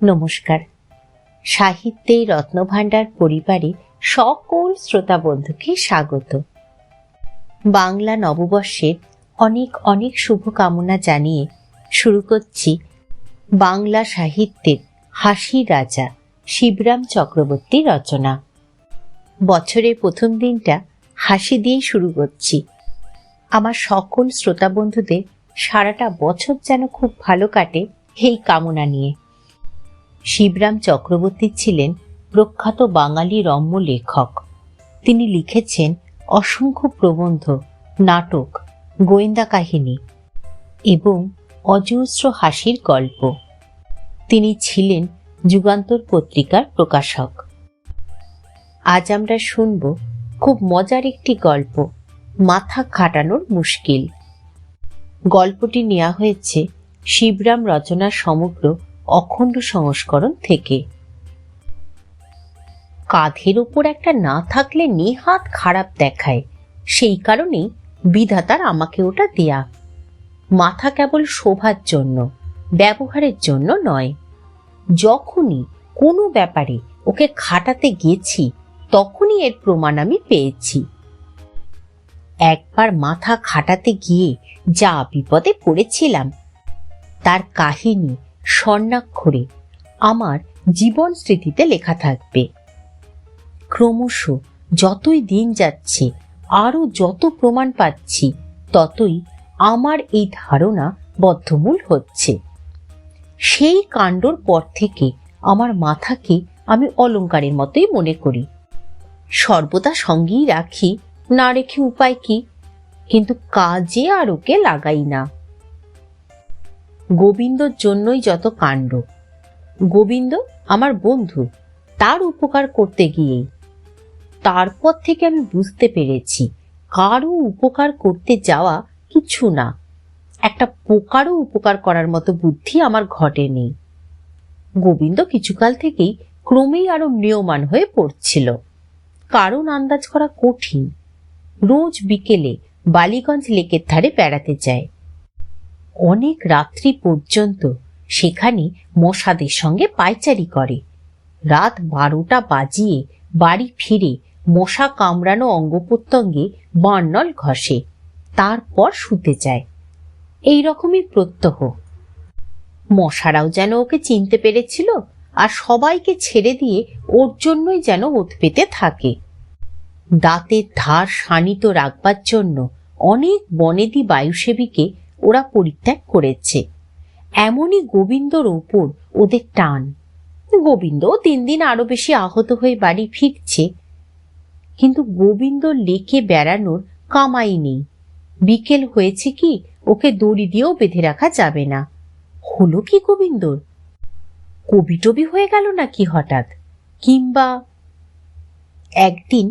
নমস্কার। সাহিত্যের রত্নভাণ্ডার পরিবারে সকল শ্রোতা বন্ধুকে স্বাগত। বাংলা নববর্ষের অনেক অনেক শুভকামনা জানিয়ে শুরু করছি বাংলা সাহিত্যের হাসির রাজা শিবরাম চক্রবর্তীর রচনা। বছরের প্রথম দিনটা হাসি দিয়েই শুরু করছি। আমার সকল শ্রোতা বন্ধুদের সারাটা বছর যেন খুব ভালো কাটে এই কামনা নিয়ে। শিবরাম চক্রবর্তী ছিলেন প্রখ্যাত বাঙালি রম্য লেখক। তিনি লিখেছেন অসংখ্য প্রবন্ধ, নাটক, গোয়েন্দা কাহিনী এবং অজস্র হাসির গল্প। তিনি ছিলেন যুগান্তর পত্রিকার প্রকাশক। আজ আমরা শুনব খুব মজার একটি গল্প, মাথা খাটানোর মুশকিল। গল্পটি নেওয়া হয়েছে শিবরাম রচনার সমগ্র অখণ্ড সংস্করণ থেকে। কাঁধের ওপর একটা না থাকলে নেহাত খারাপ দেখায়, সেই কারণেই বিধাতার আমাকে ওটা দেয়া। মাথা কেবল শোভার জন্য, ব্যবহারের জন্য নয়। যখনই কোনো ব্যাপারে ওকে খাটাতে গেছি তখনই এর প্রমাণ আমি পেয়েছি। একবার মাথা খাটাতে গিয়ে যা বিপদে পড়েছিলাম তার কাহিনী স্বর্ণাক্ষরে আমার জীবন স্মৃতিতে লেখা থাকবে। ক্রমশ যতই দিন যাচ্ছে, আরো যত প্রমাণ পাচ্ছি, ততই আমার এই ধারণা বদ্ধমূল হচ্ছে। সেই কাণ্ডর পর থেকে আমার মাথাকে আমি অলংকারের মতোই মনে করি, সর্বদা সঙ্গেই রাখি, না রেখে উপায় কি, কিন্তু কাজে আর ওকে লাগাই না। গোবিন্দর জন্যই যত কাণ্ড। গোবিন্দ আমার বন্ধু, তার উপকার করতে গিয়েই। তারপর থেকে আমি বুঝতে পেরেছি কারো উপকার করতে যাওয়া কিছু না। একটা পোকারও উপকার করার মতো বুদ্ধি আমার ঘটেনি। গোবিন্দ কিছুকাল থেকেই ক্রমেই আরো ম্রিয়মাণ হয়ে পড়ছিল। কারণ আন্দাজ করা কঠিন। রোজ বিকেলে বালিগঞ্জ লেকের ধারে বেড়াতে যায়। অনেক রাত্রি পর্যন্ত সেখানে মশাদের সঙ্গে পায়চারি করে। রাত 12টা বাজিয়ে বাড়ি ফিরে মশা কামড়ানো অঙ্গ প্রত্যঙ্গে বার্নল ঘষে, তারপর শুতে যায়। এই রকমই প্রত্যহ। মশারাও যেন ওকে চিনতে পেরেছিল আর সবাইকে ছেড়ে দিয়ে ওর জন্যই যেন ওত পেতে থাকে। দাঁতের ধার শানিত রাখবার জন্য অনেক বনেদি বায়ুসেবীকে ওরা পরিত্যাগ করেছে। এমনই গোবিন্দর ওপর ওদের টান। গোবিন্দ দিন দিন আরো বেশি আহত হয়ে বাড়ি ফিরছে, কিন্তু গোবিন্দ লেকে বেড়ানোর কামাই নেই। বিকেল হয়েছে কি ওকে দড়ি দিয়েও বেঁধে রাখা যাবে না। হলো কি গোবিন্দর? কবি টবি হয়ে গেল নাকি হঠাৎ? কিংবা একদিন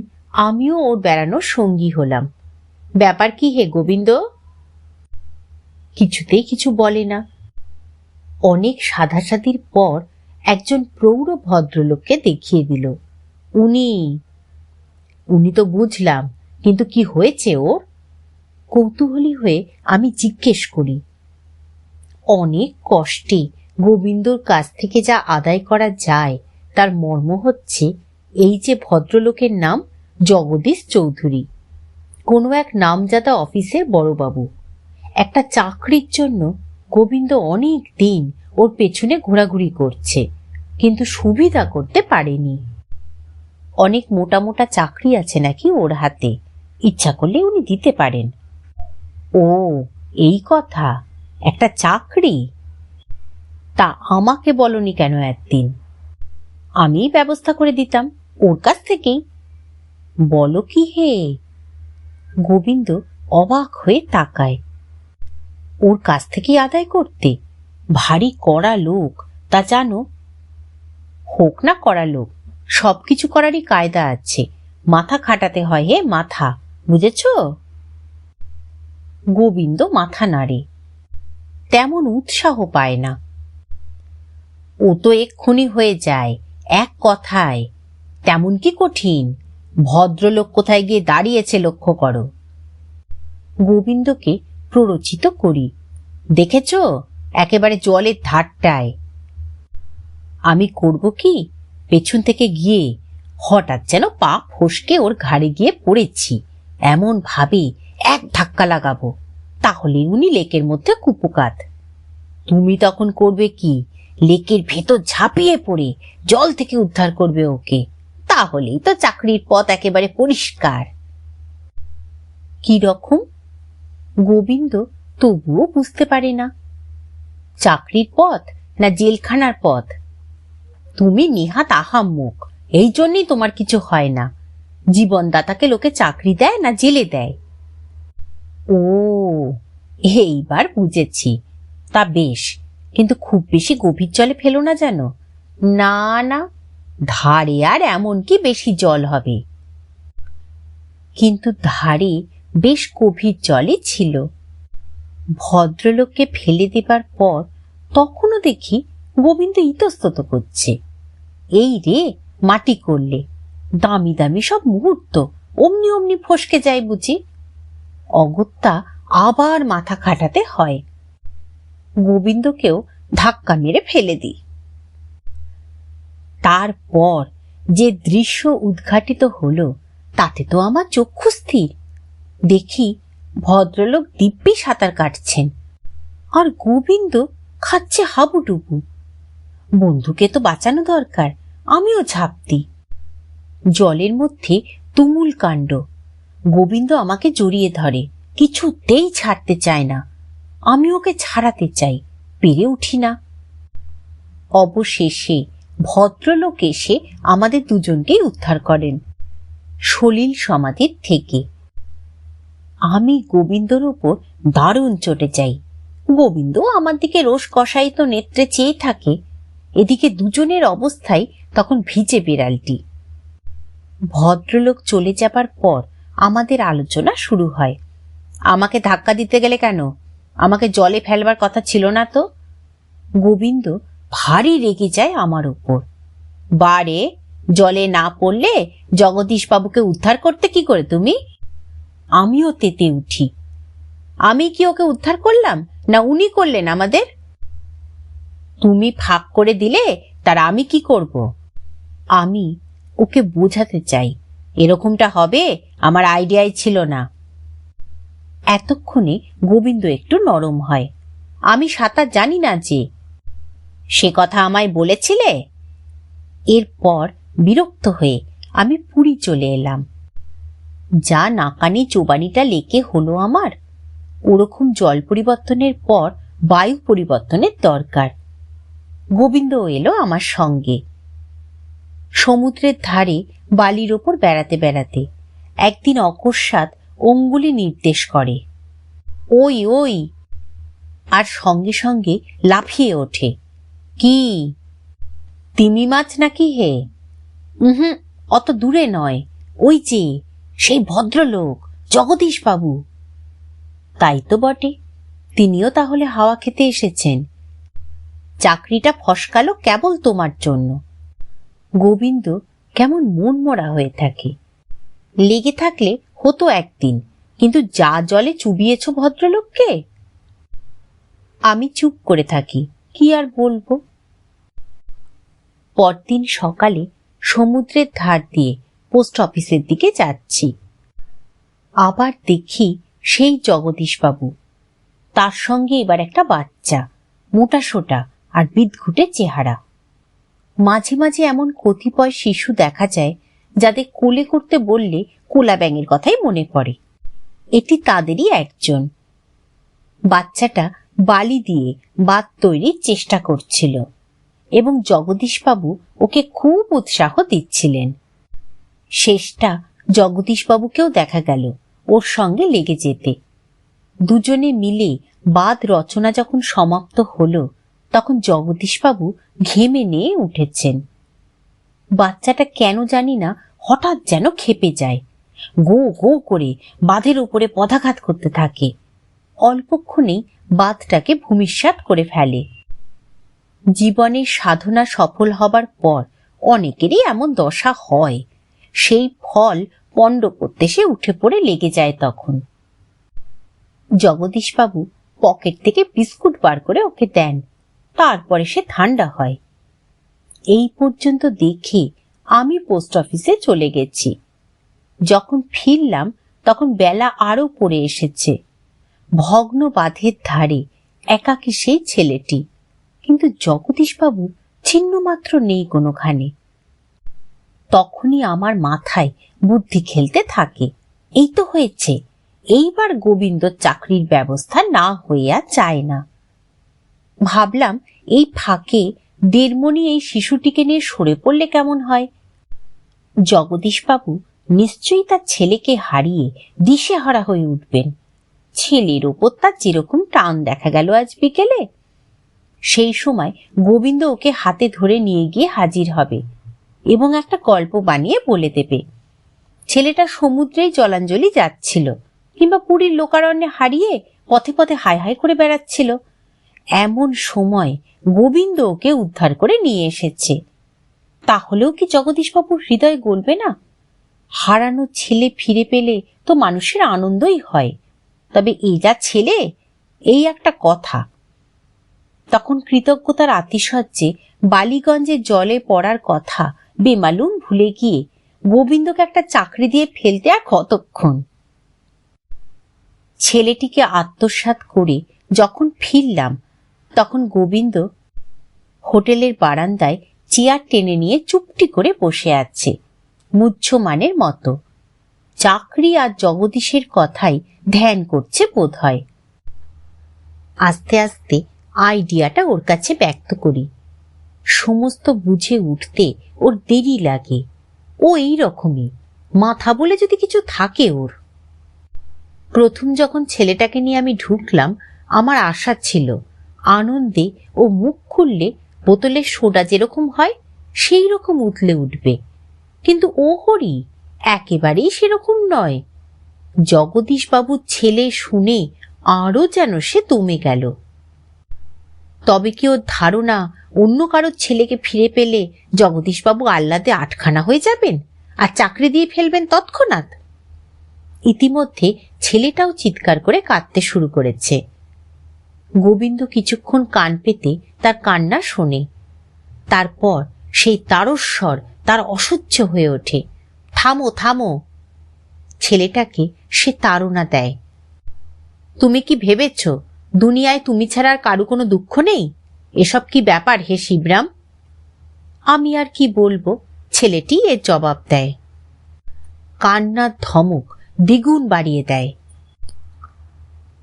আমিও ওর বেড়ানোর সঙ্গী হলাম। ব্যাপার কি হে গোবিন্দ? কিছুতেই কিছু বলে না। অনেক সাধাসাধির পর একজন প্রৌঢ় ভদ্রলোককে দেখিয়ে দিল। উনি তো বুঝলাম, কিন্তু কি হয়েছে ওর? কৌতূহলী হয়ে আমি জিজ্ঞেস করি। অনেক কষ্টে গোবিন্দর কাছ থেকে যা আদায় করা যায় তার মর্ম হচ্ছে এই যে ভদ্রলোকের নাম জগদীশ চৌধুরী, কোনো এক নামজাদা অফিসের বড়বাবু। একটা চাকরির জন্য গোবিন্দ অনেক দিন ওর পেছনে ঘোরাঘুরি করছে, কিন্তু সুবিধা করতে পারেনি। অনেক মোটা মোটা চাকরি আছে নাকি ওর হাতে, ইচ্ছা করলে উনি দিতে পারেন। ও এই কথা, একটা চাকরি? তা আমাকে বলনি কেন একদিন? আমি ব্যবস্থা করে দিতাম ওর কাছ থেকেই। বলো কি হে? গোবিন্দ অবাক হয়ে তাকায়। ওর কাছ থেকেই আদায় করতে? ভারী কড়া লোক, তা জানো। হোক না কড়া লোক, সবকিছু করারই কায়দা আছে। মাথা খাটাতে হয় হে, মাথা, বুঝেছ? গোবিন্দ মাথা নাড়ে, তেমন উৎসাহ পায় না। ও তো এক্ষুনি হয়ে যায়, এক কথায়। তেমন কি কঠিন? ভদ্রলোক কোথায় গিয়ে দাঁড়িয়েছে লক্ষ্য করো। গোবিন্দকে প্ররোচিত করি। দেখেছ, একেবারে জলের ধারটায়। আমি করব কি, পেছন থেকে গিয়ে হঠাৎ যেন পা ফসকে ওর ঘাড়ে গিয়ে পড়েছি, এমন ভাবে এক ধাক্কা লাগাবো, তাহলে উনি লেকের মধ্যে কুপোকাত। তুমি তখন করবে কি, লেকের ভেতর ঝাঁপিয়ে পড়ে জল থেকে উদ্ধার করবে ওকে, তাহলেই তো চাকরির পথ একেবারে পরিষ্কার। কি রকম? গোবিন্দ তবুও বুঝতে পারে না। চাকরির পথ না জেলখানার পথ? তুমি নেহাত আহাম্মক, এই জন্যই তোমার কিছু হয় না। জীবনদাতাকে লোকে চাকরি দেয় না জেলে দেয়? ও, এইবার বুঝেছি। তা বেশ, কিন্তু খুব বেশি গভীর জলে ফেলো না যেন। না না, ধারে আর এমন কি বেশি জল হবে? কিন্তু ধারে বেশ গভীর জলই ছিল। ভদ্রলোককে ফেলে দেবার পর তখনও দেখি গোবিন্দ ইতস্তত করছে। এই রে, মাটি করলে দামি দামি সব মুহূর্ত অমনি অমনি ফসকে যায় বুঝি। অগত্যা আবার মাথা খাটাতে হয়। গোবিন্দকেও ধাক্কা মেরে ফেলে দিই। তারপর যে দৃশ্য উদ্ঘাটিত হলো তাতে তো আমার চক্ষু স্থির। দেখি ভদ্রলোক দিব্যি সাঁতার কাটছেন, আর গোবিন্দ খাচ্ছে হাবুডুবু। বন্ধুকে তো বাঁচানো দরকার, আমিও ঝাঁপ দিই। জলের মধ্যে তুমুল কাণ্ড। গোবিন্দ আমাকে জড়িয়ে ধরে, কিছুতেই ছাড়তে চায় না। আমি ওকে ছাড়াতে চাই, পেরে উঠি না। অবশেষে ভদ্রলোক এসে আমাদের দুজনকেই উদ্ধার করেন সলিল সমাধির থেকে। আমি গোবিন্দর উপর দারুণ চটে যাই। গোবিন্দ আমার দিকে রোষ কষায়িত নেত্রে চেয়ে থাকে। এদিকে দুজনের অবস্থায় তখন ভিজে বিড়ালটি। ভদ্রলোক চলে যাবার পর আমাদের আলোচনা শুরু হয়। আমাকে ধাক্কা দিতে গেলে কেন? আমাকে জলে ফেলবার কথা ছিল না তো? গোবিন্দ ভারী রেগে যায় আমার উপর। বারে, জলে না পড়লে জগদীশ বাবুকে উদ্ধার করতে কি করে তুমি? আমিও তেতে উঠি। আমি কি ওকে উদ্ধার করলাম, না উনি করলেন আমাদের? তুমি ফাঁক করে দিলে তার আমি কি করব? আমি ওকে বোঝাতে চাই এরকমটা হবে আমার আইডিয়াই ছিল না। এতক্ষণে গোবিন্দ একটু নরম হয়। আমি সাঁতার জানি না যে। সে কথা আমায় বলেছিলে। এরপর বিরক্ত হয়ে আমি পুরী চলে এলাম। যা নাকানি চোবানিটা লেকে হলো আমার, ওরকম জল পরিবর্তনের পর বায়ু পরিবর্তনের দরকার। গোবিন্দ এলো আমার সঙ্গে। সমুদ্রের ধারে বালির ওপর বেড়াতে বেড়াতে একদিন অকস্মাৎ অঙ্গুলি নির্দেশ করে, ওই ওই, আর সঙ্গে সঙ্গে লাফিয়ে ওঠে। কি তিমি মাছ নাকি হে? হুম, অত দূরে নয়, ওই যে সেই ভদ্রলোক জগদীশ বাবু। তাই তো বটে, তিনিও তাহলে হাওয়া খেতে এসেছেন। চাকরিটা ফসকালো কেবল তোমার জন্য। গোবিন্দ কেমন মন মরা হয়ে থাকে। লেগে থাকলে হতো একদিন, কিন্তু যা জলে চুবিয়েছ ভদ্রলোককে। আমি চুপ করে থাকি, কি আর বলবো। পরদিন সকালে সমুদ্রের ধার দিয়ে পোস্ট অফিসের দিকে যাচ্ছি। আবার দেখি সেই জগদীশবাবু, তার সঙ্গে এবার একটা বাচ্চা, মোটাসোটা আর বিদঘুটে চেহারা। মাঝে মাঝে এমন কতিপয় শিশু দেখা যায় যাদের কোলে করতে বললে কোলা ব্যাঙের কথাই মনে পড়ে। এটি তাদেরই একজন। বাচ্চাটা বালি দিয়ে বাঁধ তৈরির চেষ্টা করছিল এবং জগদীশবাবু ওকে খুব উৎসাহ দিচ্ছিলেন। শেষটা জগদীশবাবুকেও দেখা গেল ওর সঙ্গে লেগে যেতে। দুজনে মিলে বাঁধ রচনা যখন সমাপ্ত হলো তখন জগদীশবাবু ঘেমে নিয়ে উঠেছেন। বাচ্চাটা কেন জানি না হঠাৎ যেন ক্ষেপে যায়, গো গো করে বাঁধের উপরে পদাঘাত করতে থাকে। অল্পক্ষণেই বাঁধটাকে ভূমিসাৎ করে ফেলে। জীবনের সাধনা সফল হবার পর অনেকেরই এমন দশা হয়। সেই ফল পণ্ড করতে সে উঠে পড়ে লেগে যায় তখন। জগদীশবাবু পকেট থেকে বিস্কুট বার করে ওকে দেন, তারপরে সে ঠান্ডা হয়। এই পর্যন্ত দেখে আমি পোস্ট অফিসে চলে গেছি। যখন ফিরলাম তখন বেলা আরো পড়ে এসেছে। ভগ্ন বাঁধের ধারে একাকী সেই ছেলেটি, কিন্তু জগদীশবাবু চিহ্নমাত্র নেই কোনোখানে। তখনই আমার মাথায় বুদ্ধি খেলতে থাকে, এই তো হয়েছে, এইবার গোবিন্দর চাকরির ব্যবস্থা না হইয়া চায় না। ভাবলাম এই ফাঁকে দেড়মণি এই শিশুটিকে নিয়ে সরে পড়লে কেমন হয়। জগদীশবাবু নিশ্চয়ই তার ছেলেকে হারিয়ে দিশেহারা হয়ে উঠবেন। ছেলের ওপর তার যেরকম টান দেখা গেল আজ বিকেলে, সেই সময় গোবিন্দ ওকে হাতে ধরে নিয়ে গিয়ে হাজির হবে এবং একটা গল্প বানিয়ে বলে দেবে ছেলেটা সমুদ্রেই জলাঞ্জলি যাচ্ছিল, কিংবা পুরীর লোকারণ্যে হারিয়ে পথে পথে হাই হাই করে বেড়াচ্ছিল। এমন সময় গোবিন্দ ওকে উদ্ধার করে নিয়ে এসেছে। তাহলেও কি জগদীশবাবুর হৃদয় গলবে না? হারানো ছেলে ফিরে পেলে তো মানুষের আনন্দই হয়, তবে এই যা ছেলে, এই একটা কথা। তখন কৃতজ্ঞতার আতিশয্যে বালিগঞ্জে জলে পড়ার কথা বেমালুম ভুলে গিয়ে গোবিন্দকে একটা চাকরি দিয়ে ফেলতে আর কতক্ষণ। ছেলেটিকে আত্মসাৎ করে যখন ফিরলাম তখন গোবিন্দ হোটেলের বারান্দায় চেয়ার টেনে নিয়ে চুপটি করে বসে আছে, মুহ্যমানের মতো। চাকরি আর জগদীশের কথাই ধ্যান করছে বোধ হয়। আস্তে আস্তে আইডিয়াটা ওর কাছে ব্যক্ত করি। সমস্ত বুঝে উঠতে ওর দেরি লাগে। ও এই রকমই, মাথা বলে যদি কিছু থাকে ওর। প্রথম যখন ছেলেটাকে নিয়ে আমি ঢুকলাম, আমার আশা ছিল আনন্দে ও মুখ খুললে বোতলের সোডা যেরকম হয় সেই রকম উতলে উঠবে, কিন্তু ও হরি একেবারেই সেরকম নয়। জগদীশবাবুর ছেলে শুনে আরো যেন সে দমে গেল। তবে কি ওর ধারণা অন্য কারোর ছেলেকে ফিরে পেলে জগদীশবাবু আহ্লাদে আটখানা হয়ে যাবেন আর চাকরি দিয়ে ফেলবেন তৎক্ষণাৎ? ইতিমধ্যে ছেলেটাও চিৎকার করে কাঁদতে শুরু করেছে। গোবিন্দ কিছুক্ষণ কান পেতে তার কান্না শোনে। তারপর সেই তারস্বর তার অসহ্য হয়ে ওঠে, থামো থামো। ছেলেটাকে সে তাড়না দেয়, তুমি কি ভেবেছ দুনিয়ায় তুমি ছাড়া আর কারো কোনো দুঃখ নেই? এসব কি ব্যাপার হে শিবরাম? আমি আর কি বলবো, ছেলেটি এর জবাব দেয়। কান্নার ধমক দ্বিগুণ বাড়িয়ে দেয়।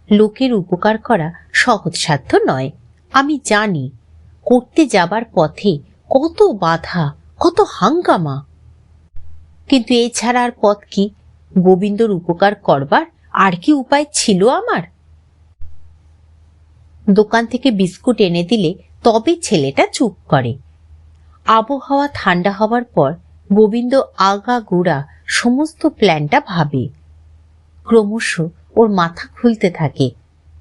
লোকের উপকার করা সহজসাধ্য নয়, আমি জানি। করতে যাবার পথে কত বাধা, কত হাঙ্গামা, কিন্তু এছাড়া আর পথ কি? গোবিন্দর উপকার করবার আর কি উপায় ছিল আমার? দোকান থেকে বিস্কুট এনে দিলে তবে ছেলেটা চুপ করে। আবহাওয়া ঠান্ডা হবার পর গোবিন্দ আগাগোড়া সমস্ত প্ল্যানটা ভাবে। ক্রমশ ওর মাথা খুলতে থাকে,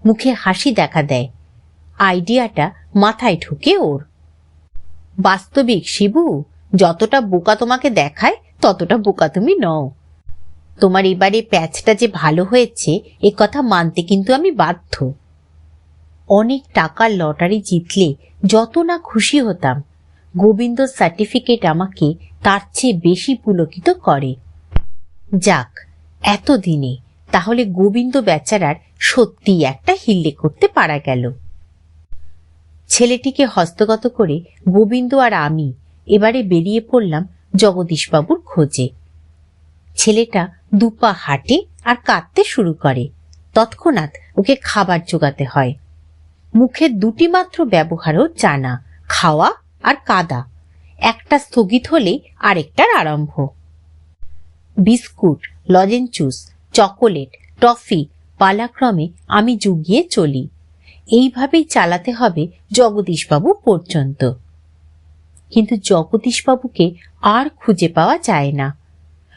মুখে হাসি দেখা দেয়। আইডিয়াটা মাথায় ঢুকে ওর। বাস্তবিক শিবু, যতটা বোকা তোমাকে দেখায় ততটা বোকা তুমি নও। তোমার এবারে প্যাচটা যে ভালো হয়েছে এ কথা মানতে কিন্তু আমি বাধ্য। অনেক টাকার লটারি জিতলে যত না খুশি হতাম, গোবিন্দ সার্টিফিকেট আমাকে তার চেয়ে বেশি পুলকিত করে। যাক, এতদিনে তাহলে গোবিন্দ বেচারার সত্যি একটা হিল্লে করতে পারা গেল। ছেলেটিকে হস্তগত করে গোবিন্দ আর আমি এবারে বেরিয়ে পড়লাম জগদীশবাবুর খোঁজে। ছেলেটা দুপা হাঁটে আর কাঁদতে শুরু করে। তৎক্ষণাৎ ওকে খাবার জোগাতে হয়। মুখের দুটি মাত্র ব্যবহারও জানা, খাওয়া আর কাদা। একটা স্থগিত হলে আরেকটার আরম্ভ। বিস্কুট, লজেন্সুস, চকোলেট, টফি পালাক্রমে আমি জুগিয়ে চলি। এইভাবেই চালাতে হবে জগদীশবাবু পর্যন্ত। কিন্তু জগদীশবাবুকে আর খুঁজে পাওয়া যায় না।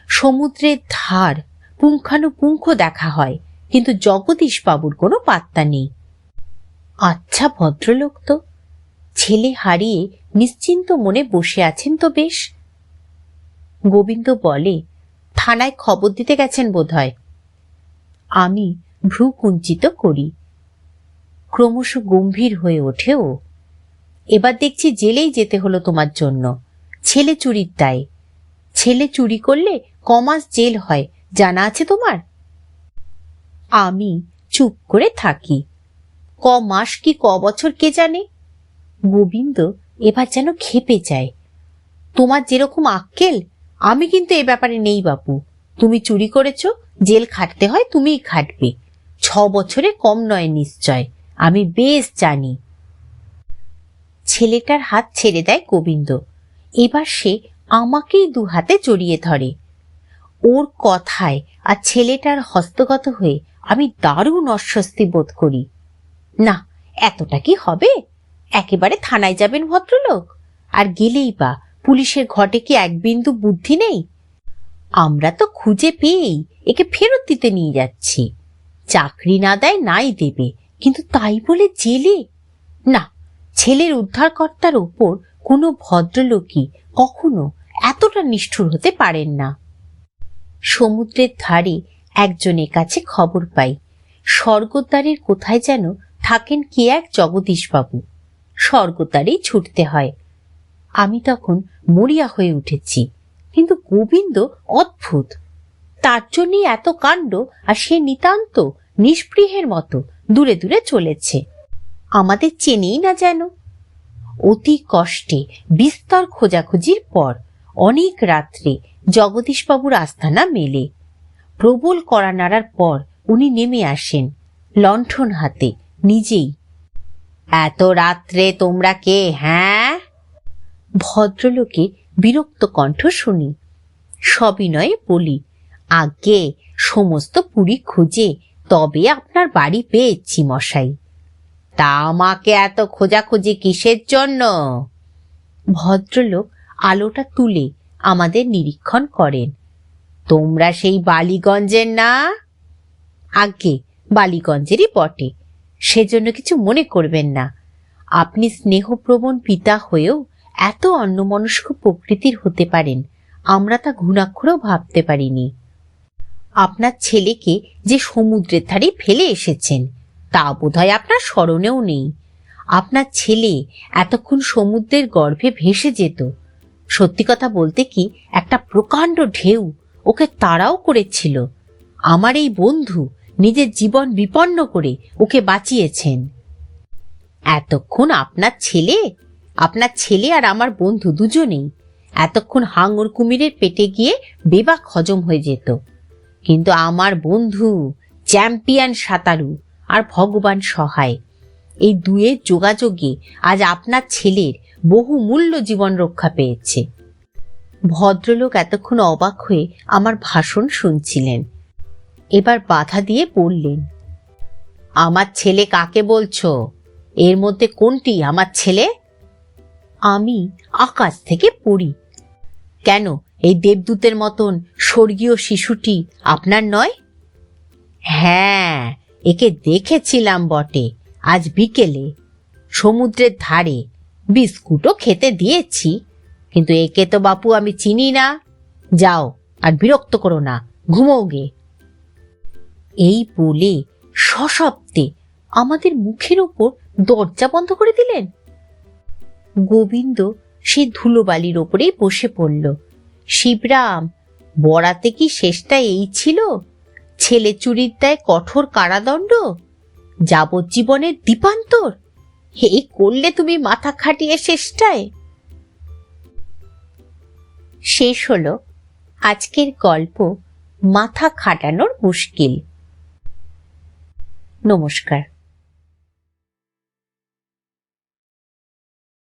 সমুদ্রের ধার পুঙ্খানুপুঙ্খ দেখা হয়, কিন্তু জগদীশবাবুর কোনো পাত্তা নেই। আচ্ছা ভদ্রলোক তো, ছেলে হারিয়ে নিশ্চিন্ত মনে বসে আছেন তো বেশ। গোবিন্দ বলে, থানায় খবর দিতে গেছেন বোধহয়। আমি ভ্রু কুঞ্চিত করি। ক্রমশ গম্ভীর হয়ে ওঠে ও। এবার দেখছি জেলেই যেতে হলো তোমার জন্য, ছেলে চুরির দায়ে। ছেলে চুরি করলে কমাস জেল হয়, জানা আছে তোমার? আমি চুপ করে থাকি। ক মাস কি ক বছর কে জানে। গোবিন্দ এবার যেন ক্ষেপে যায়। তোমার যেরকম আক্কেল, আমি কিন্তু এ ব্যাপারে নেই বাপু। তুমি চুরি করেছ, জেল খাটতে হয়, তুমিই খাটবে। 6 বছরে কম নয় নিশ্চয়, আমি বেশ জানি। ছেলেটার হাত ছেড়ে দেয় গোবিন্দ। এবার সে আমাকেই 2 হাতে জড়িয়ে ধরে। ওর কথায় আর ছেলেটার হস্তগত হয়ে আমি দারুণ অস্বস্তি বোধ করি। না, এতটা কি হবে? একেবারে থানায় যাবেন ভদ্রলোক? আর গেলেই বা পুলিশের ঘটে কি এক বিন্দু বুদ্ধি নেই? আমরা তো খুঁজে পেয়েই একে ফেরত দিতে নিয়ে যাচ্ছি। চাকরি না দেয় নাই দেবে, কিন্তু তাই বলে জেলে? না, ছেলের উদ্ধারকর্তার ওপর কোনো ভদ্রলোকই কখনো এতটা নিষ্ঠুর হতে পারেন না। সমুদ্রের ধারে একজনের কাছে খবর পাই, স্বর্গদ্বারের কোথায় যেন থাকেন কে এক জগদীশবাবু। স্বর্গদ্বারেই ছুটতে হয়। আমি তখন মরিয়া হয়ে উঠেছি, কিন্তু গোবিন্দ অদ্ভুত। তার জন্যই এত কাণ্ড, আর সে নিতান্ত নিষ্পৃহের মতো দূরে দূরে চলেছে, আমাদের চেনেই না যেন। অতি কষ্টে বিস্তর খোঁজাখুঁজির পর অনেক রাত্রে জগদীশবাবুর আস্তানা মেলে। প্রবল কড়া নাড়ার পর উনি নেমে আসেন, লণ্ঠন হাতে নিজেই। এত রাত্রে তোমরা কে? হ্যাঁ? ভদ্রলোকের বিরক্ত কণ্ঠ শুনি। সবিনয়ে বলি, আগে সমস্ত পুরী খুঁজে তবে আপনার বাড়ি পেয়েছি মশাই। তা আমাকে এত খোঁজাখুঁজি কিসের জন্য? ভদ্রলোক আলোটা তুলে আমাদের নিরীক্ষণ করেন। তোমরা সেই বালিগঞ্জের না? আগে বালিগঞ্জেরই বটে, সেজন্য কিছু মনে করবেন না। আপনি স্নেহপ্রবণ পিতা হয়েও এত অন্যমনস্ক প্রকৃতির হতে পারেন, আমরা তা ঘুণাক্ষরেও ভাবতে পারিনি। আপনার ছেলেকে যে সমুদ্রের ধারে ফেলে এসেছেন, তা বোধহয় আপনার স্মরণেও নেই। আপনার ছেলে এতক্ষণ সমুদ্রের গর্ভে ভেসে যেত। সত্যি কথা বলতে কি, একটা প্রকাণ্ড ঢেউ ওকে তাড়াও করেছিল। আমার এই বন্ধু নিজের জীবন বিপন্ন করে ওকে বাঁচিয়েছেন। এতক্ষণ আপনার ছেলে আর আমার বন্ধু দুজনেই এতক্ষণ হাঙর কুমিরের পেটে গিয়ে বেবাক হজম হয়ে যেত। কিন্তু আমার বন্ধু চ্যাম্পিয়ন সাঁতারু, আর ভগবান সহায়, এই দুয়ের যোগাযোগে আজ আপনার ছেলের বহু মূল্য জীবন রক্ষা পেয়েছে। ভদ্রলোক এতক্ষণ অবাক হয়ে আমার ভাষণ শুনছিলেন। এবার বাধা দিয়ে বললেন, আমার ছেলে কাকে বলছো? এর মধ্যে কোনটি আমার ছেলে? আমি আকাশ থেকে পড়ি। কেন, এই দেবদূতের মতন স্বর্গীয় শিশুটি আপনার নয়? হ্যাঁ, একে দেখেছিলাম বটে আজ বিকেলে সমুদ্রের ধারে। বিস্কুটও খেতে দিয়েছি, কিন্তু একে তো বাপু আমি চিনি না। যাও, আর বিরক্ত করো না, ঘুমোও গে। এই বলে সশব্দে আমাদের মুখের ওপর দরজা বন্ধ করে দিলেন। গোবিন্দ সেই ধুলোবালির ওপরেই বসে পড়ল। শিবরাম, বরাতে কি শেষটা এই ছিল? ছেলে চুরির দায়ে কঠোর কারাদণ্ড, যাবজ্জীবনের দীপান্তর, এই করলে তুমি মাথা খাটিয়ে শেষটায়? শেষ হলো আজকের গল্প, মাথা খাটানোর মুশকিল। নমস্কার।